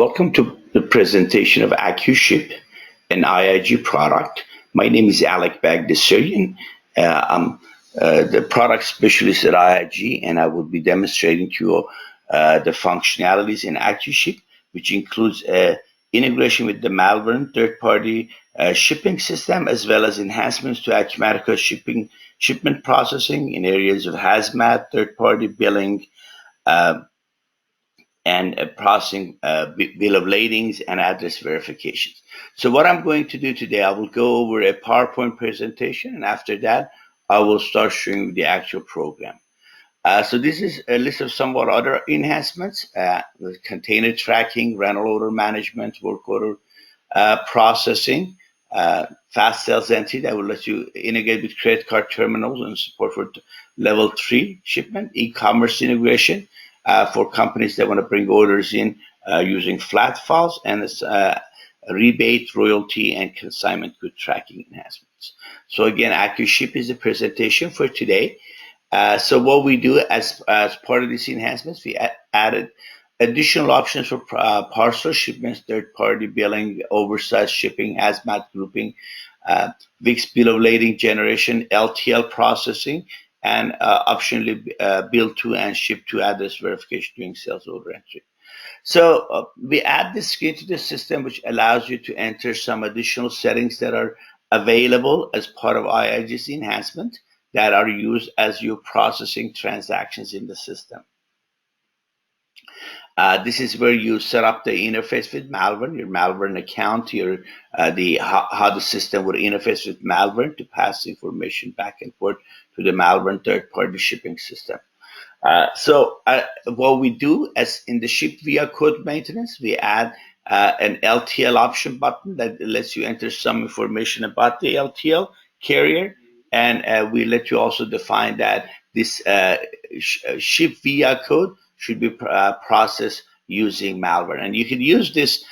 Welcome to the presentation of AcuShip, an IIG product. My name is Alec Bagdasarian. I'm the product specialist at IIG, and I will be demonstrating to you the functionalities in AcuShip, which includes integration with the Malvern third-party shipping system, as well as enhancements to Acumatica shipment processing in areas of hazmat, third-party billing, and processing bill of ladings and address verifications. So what I'm going to do today, I will go over a PowerPoint presentation, and after that, I will start showing you the actual program. So this is a list of somewhat other enhancements, with container tracking, rental order management, work order processing, fast sales entry that will let you integrate with credit card terminals and support for level 3 shipment, e-commerce integration, for companies that want to bring orders in using flat files, and it's rebate, royalty, and consignment good tracking enhancements. So again, AcuShip is the presentation for today. So what we do as part of these enhancements, we added additional options for parcel shipments, third-party billing, oversized shipping, hazmat grouping, VIX bill of lading generation, LTL processing, and optionally bill to and ship to address verification during sales order entry. So we add this screen to the system, which allows you to enter some additional settings that are available as part of IIG's enhancement that are used as you're processing transactions in the system. This is where you set up the interface with Malvern, your Malvern account, your how the system would interface with Malvern to pass information back and forth to the Malvern third-party shipping system. So what we do, as in the ship via code maintenance, we add an LTL option button that lets you enter some information about the LTL carrier, and we let you also define that this ship via code should be processed using Malvern. And you can use this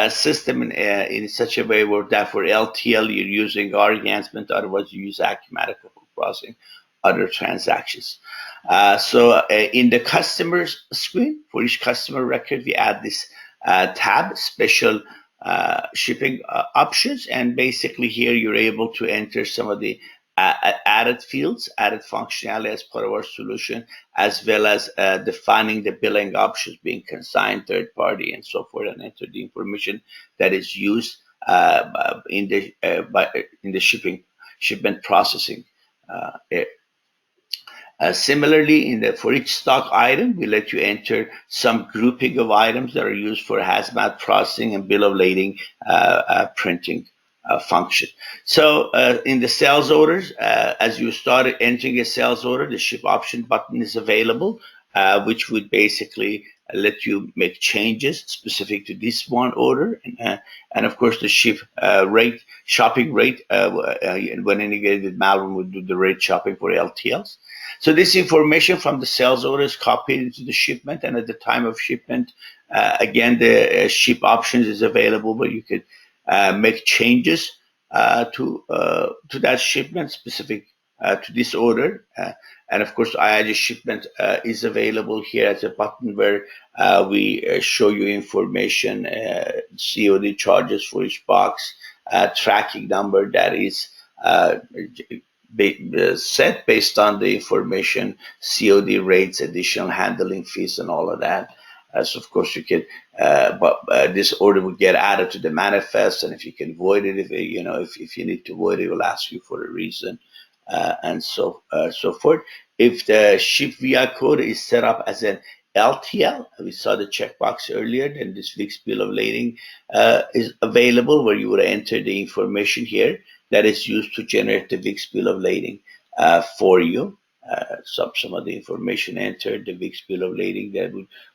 system in such a way where that for LTL you're using our enhancement, otherwise you use Acumatica for processing other transactions. So in the customer's screen, for each customer record, we add this tab, special shipping options, and basically here you're able to enter some of the added fields, added functionality as part of our solution, as well as defining the billing options, being consigned, third party, and so forth, and enter the information that is used in the shipment processing. Similarly, for each stock item, we let you enter some grouping of items that are used for hazmat processing and bill of lading printing function. So in the sales orders, as you started entering a sales order, the ship option button is available, which would basically let you make changes specific to this one order, and of course the ship rate, shopping rate, when integrated with Malvern would do the rate shopping for LTLs. So this information from the sales order is copied into the shipment, and at the time of shipment, again, the ship options is available where you could make changes to that shipment specific to this order. And of course, IIG shipment is available here as a button where we show you information, COD charges for each box, tracking number that is set based on the information, COD rates, additional handling fees, and all of that. So of course you can, this order will get added to the manifest, and if you can void it, if you need to void it, it will ask you for a reason, and so forth. If the ship via code is set up as an LTL, we saw the checkbox earlier, then this VIX bill of lading is available where you would enter the information here that is used to generate the VIX bill of lading for you. Some of the information entered, the VIX bill of lading that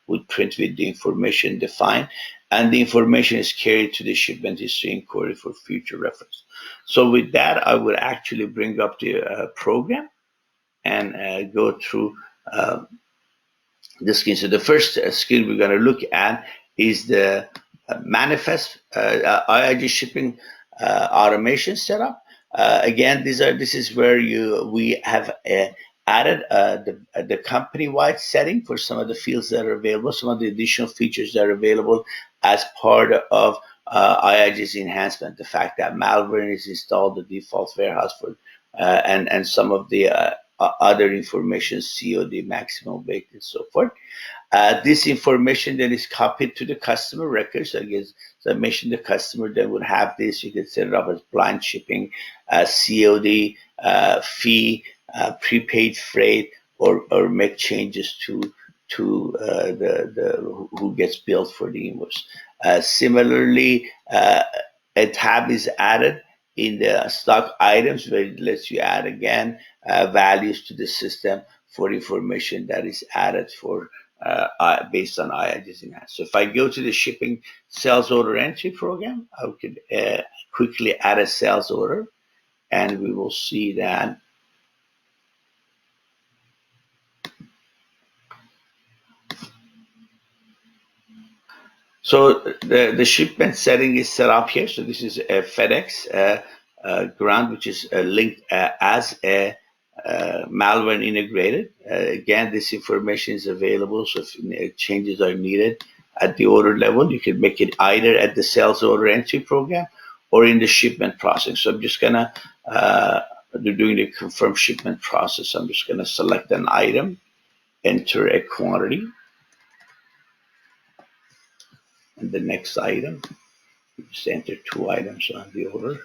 would print with the information defined, and the information is carried to the shipment history inquiry for future reference. So with that, I would actually bring up the program and go through the screen. So the first screen we're going to look at is the manifest IIG shipping automation setup. Again, this is where we have added the company-wide setting for some of the fields that are available, some of the additional features that are available as part of IIG's enhancement, the fact that malware is installed, the default warehouse for, and some of the other information, COD, maximum weight, and so forth. This information then is copied to the customer records. Again, as I mentioned, the customer then would have this. You can set it up as blind shipping, COD, fee, prepaid freight, or make changes to the who gets billed for the invoice. Similarly, a tab is added in the stock items where it lets you add again values to the system for information that is added for based on IIG's enhanced. So if I go to the shipping sales order entry program, I could quickly add a sales order, and we will see that. So the shipment setting is set up here. So this is a FedEx ground, which is linked as a malware integrated. Again, this information is available. So if changes are needed at the order level, you can make it either at the sales order entry program or in the shipment process. So I'm just gonna doing the confirm shipment process. I'm just gonna select an item, enter a quantity, and the next item. Just enter 2 items on the order.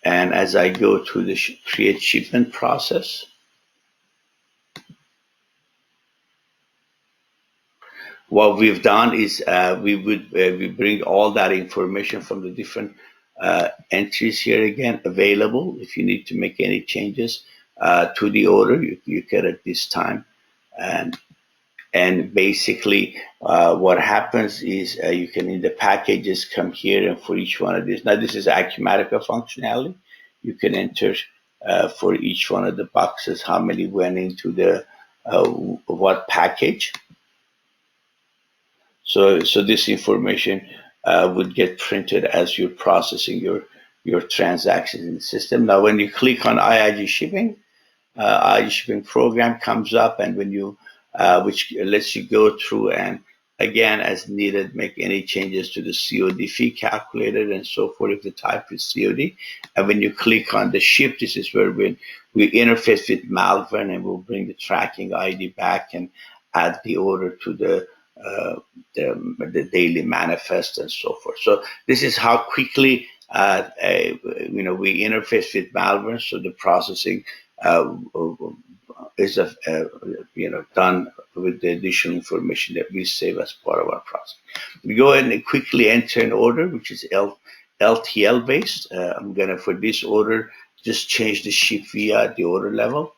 And as I go to the create shipment process, what we've done is we bring all that information from the different entries here again available. If you need to make any changes to the order, you can at this time. And basically, what happens is you can in the packages come here, and for each one of these. Now this is Acumatica functionality. You can enter for each one of the boxes how many went into the what package. So this information would get printed as you're processing your transactions in the system. Now, when you click on IIG shipping, IIG shipping program comes up, and when you which lets you go through and again, as needed, make any changes to the COD fee calculator and so forth if the type is COD. And when you click on the ship, this is where we interface with malware, and we'll bring the tracking ID back and add the order to the daily manifest and so forth. So this is how quickly we interface with malware. So the processing is done with the additional information that we save as part of our process. We go ahead and quickly enter an order, which is LTL based. I'm gonna for this order just change the ship via the order level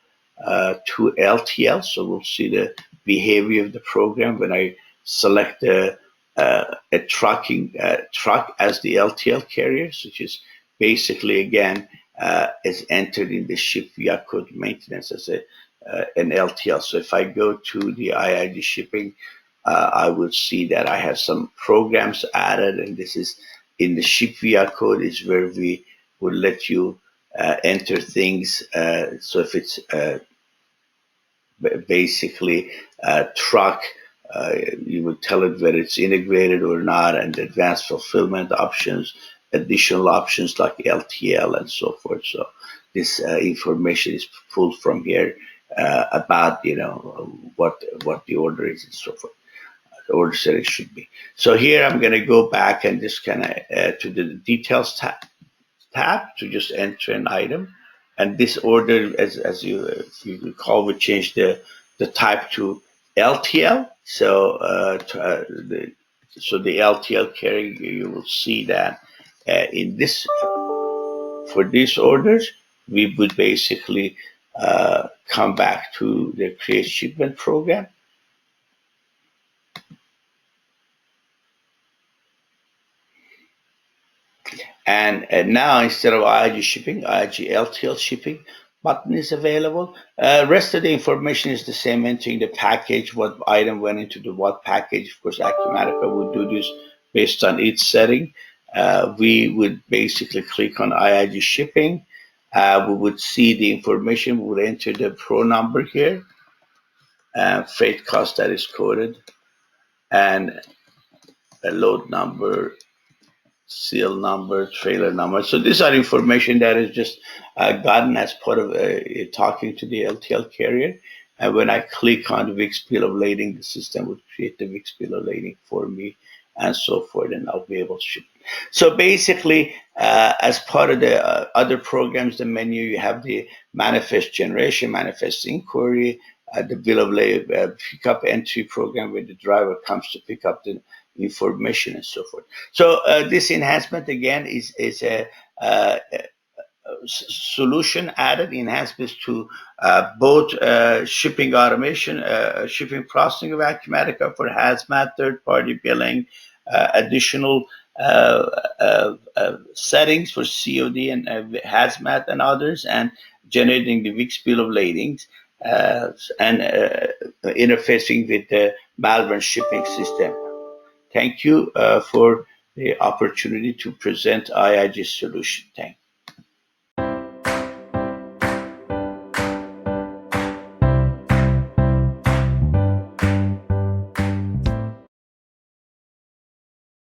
to LTL. So we'll see the behavior of the program when I select a truck as the LTL carrier, which is basically again is entered in the ship via code maintenance as an LTL. So if I go to the IIG shipping, I would see that I have some programs added, and this is in the ship via code is where we would let you enter things. So if it's basically a truck, you would tell it whether it's integrated or not, and advanced fulfillment options, additional options like LTL and so forth. So this information is pulled from here about what the order is and so forth. The order setting should be. So here I'm going to go back and just kind of to the details tab to just enter an item. And this order, as if you recall, we changed the type to LTL. So the LTL carrier, you will see that in this for these orders, we would basically come back to the create shipment program. And now instead of IIG shipping, IIG LTL shipping button is available. Rest of the information is the same, entering the package, what item went into the what package. Of course, Acumatica would do this based on its setting. We would basically click on IIG shipping. We would see the information. We would enter the pro number here. freight cost that is coded, and a load number, seal number, trailer number. So these are information that is just gotten as part of talking to the LTL carrier. And when I click on the Wix bill of lading, the system would create the Wix bill of lading for me and so forth, and I'll be able to ship. So basically, as part of the other programs, the menu, you have the manifest generation, manifest inquiry, the bill of lading, pickup entry program where the driver comes to pick up the information and so forth. So this enhancement again is a solution added enhancements to both shipping automation, shipping processing of Acumatica for hazmat, third-party billing, additional settings for COD and hazmat and others, and generating the Wix bill of ladings, and interfacing with the Malvern shipping system. Thank you for the opportunity to present IIG solution. Thank you.